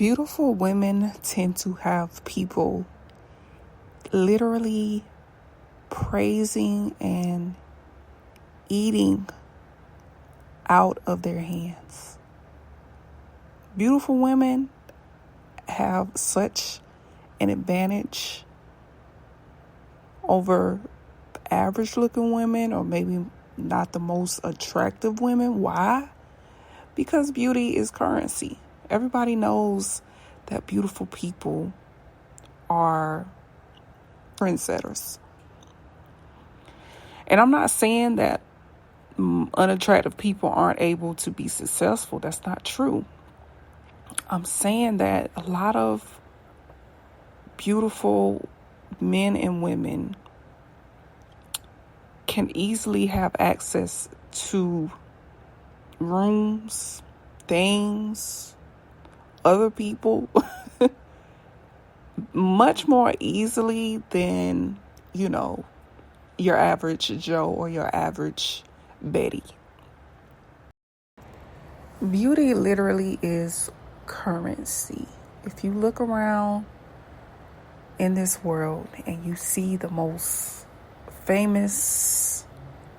Beautiful women tend to have people literally praising and eating out of their hands. Beautiful women have such an advantage over average looking women, or maybe not the most attractive women. Why? Because beauty is currency. Everybody knows that beautiful people are trendsetters. And I'm not saying that unattractive people aren't able to be successful. That's not true. I'm saying that a lot of beautiful men and women can easily have access to rooms, things, other people much more easily than, your average Joe or your average Betty. Beauty literally is currency. If you look around in this world and you see the most famous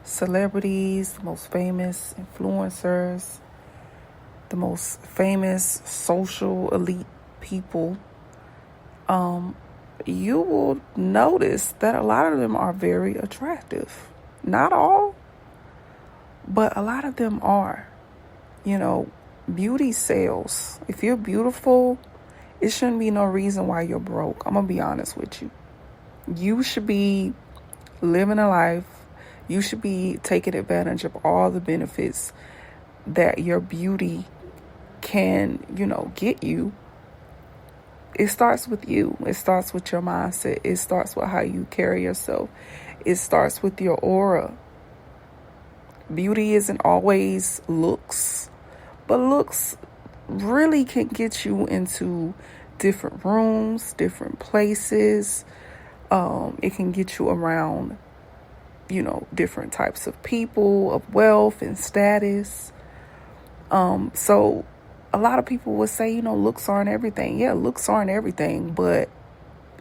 celebrities, the most famous influencers, the most famous social elite people, you will notice that a lot of them are very attractive. Not all, but a lot of them are. Beauty sells. If you're beautiful, it shouldn't be no reason why you're broke. I'm going to be honest with you. You should be living a life. You should be taking advantage of all the benefits that your beauty can, get you. It starts with you. It starts with your mindset. It starts with how you carry yourself. It starts with your aura. Beauty isn't always looks, but looks really can get you into different rooms, different places. It can get you around, different types of people, of wealth and status. So a lot of people would say, looks aren't everything. Yeah, looks aren't everything, but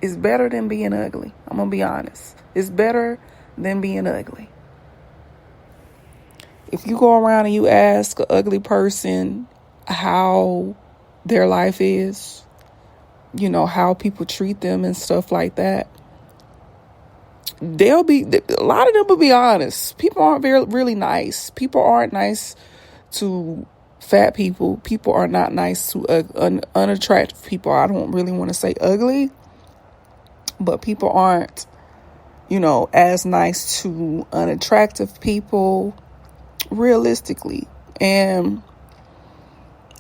it's better than being ugly. I'm going to be honest. It's better than being ugly. If you go around and you ask an ugly person how their life is, how people treat them and stuff like that, a lot of them will be honest. People aren't really nice. People aren't nice to fat people. People are not nice to unattractive people. I don't really want to say ugly, but people aren't, as nice to unattractive people realistically. And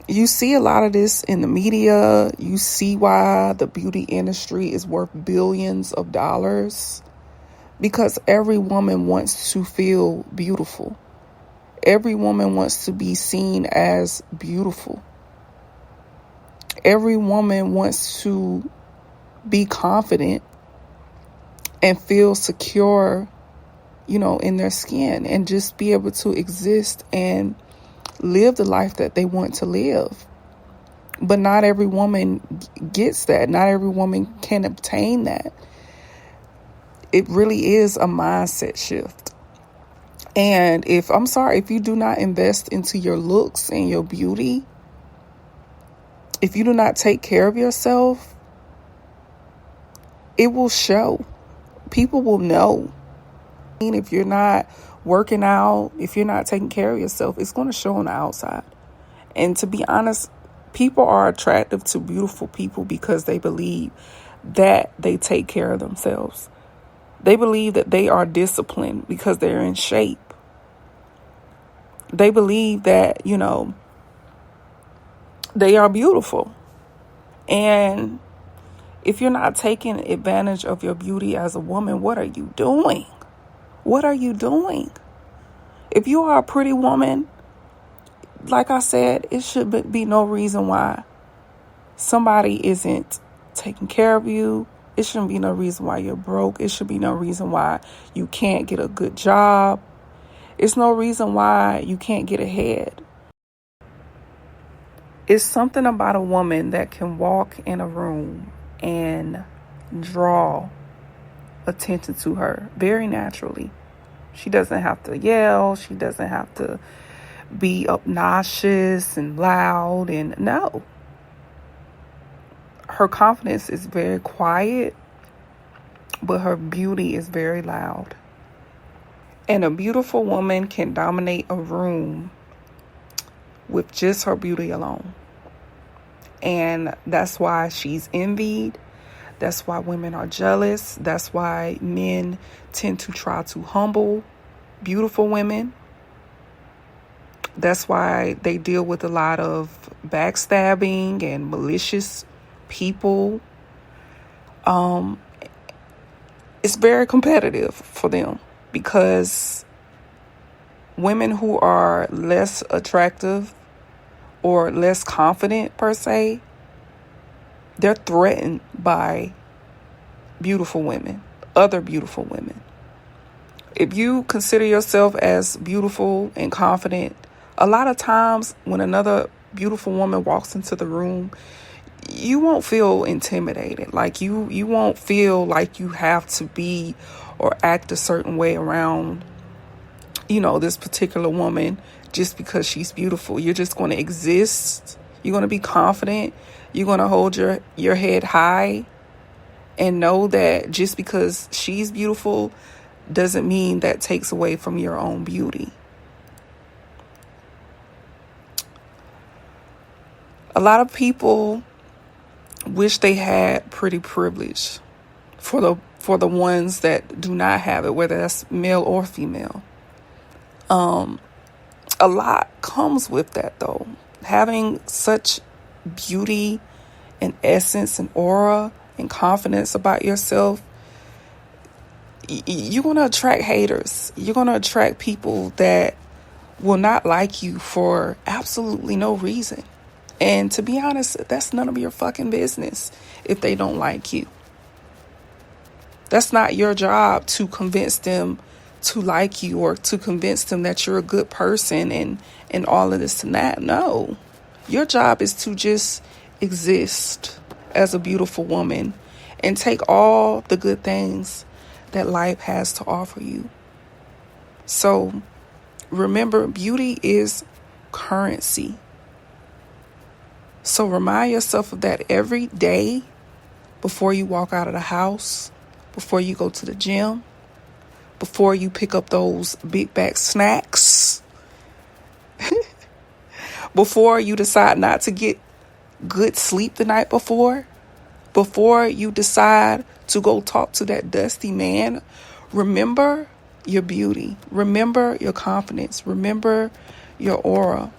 you see a lot of this in the media. You see why the beauty industry is worth billions of dollars, because every woman wants to feel beautiful. Every woman wants to be seen as beautiful. Every woman wants to be confident and feel secure, in their skin, and just be able to exist and live the life that they want to live. But not every woman gets that. Not every woman can obtain that. It really is a mindset shift. And if you do not invest into your looks and your beauty, if you do not take care of yourself, it will show. People will know. If you're not working out, if you're not taking care of yourself, it's going to show on the outside. And to be honest, people are attractive to beautiful people because they believe that they take care of themselves. They believe that they are disciplined because they're in shape. They believe that, they are beautiful. And if you're not taking advantage of your beauty as a woman, what are you doing? What are you doing? If you are a pretty woman, like I said, it should be no reason why somebody isn't taking care of you. It shouldn't be no reason why you're broke. It should be no reason why you can't get a good job. It's no reason why you can't get ahead. It's something about a woman that can walk in a room and draw attention to her very naturally. She doesn't have to yell. She doesn't have to be obnoxious and loud. And no, her confidence is very quiet, but her beauty is very loud. And a beautiful woman can dominate a room with just her beauty alone. And that's why she's envied. That's why women are jealous. That's why men tend to try to humble beautiful women. That's why they deal with a lot of backstabbing and malicious people. It's very competitive for them because women who are less attractive or less confident per se, they're threatened by beautiful women, other beautiful women. If you consider yourself as beautiful and confident, a lot of times when another beautiful woman walks into the room, you won't feel intimidated. Like you won't feel like you have to be or act a certain way around, this particular woman just because she's beautiful. You're just going to exist. You're going to be confident. You're going to hold your head high and know that just because she's beautiful doesn't mean that takes away from your own beauty. A lot of people wish they had pretty privilege for the ones that do not have it, whether that's male or female. A lot comes with that, though. Having such beauty and essence and aura and confidence about yourself, you're going to attract haters. You're going to attract people that will not like you for absolutely no reason. And to be honest, that's none of your fucking business if they don't like you. That's not your job to convince them to like you or to convince them that you're a good person and all of this and that. No, your job is to just exist as a beautiful woman and take all the good things that life has to offer you. So remember, beauty is currency. So remind yourself of that every day before you walk out of the house, before you go to the gym, before you pick up those big bag snacks, before you decide not to get good sleep the night before you decide to go talk to that dusty man. Remember your beauty. Remember your confidence. Remember your aura.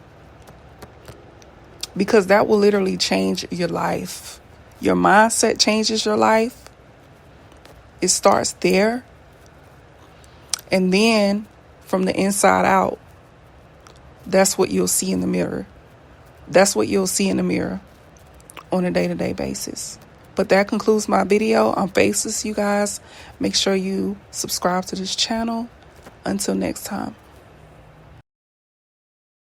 Because that will literally change your life. Your mindset changes your life. It starts there. And then from the inside out, that's what you'll see in the mirror. That's what you'll see in the mirror on a day-to-day basis. But that concludes my video on faces, you guys. Make sure you subscribe to this channel. Until next time.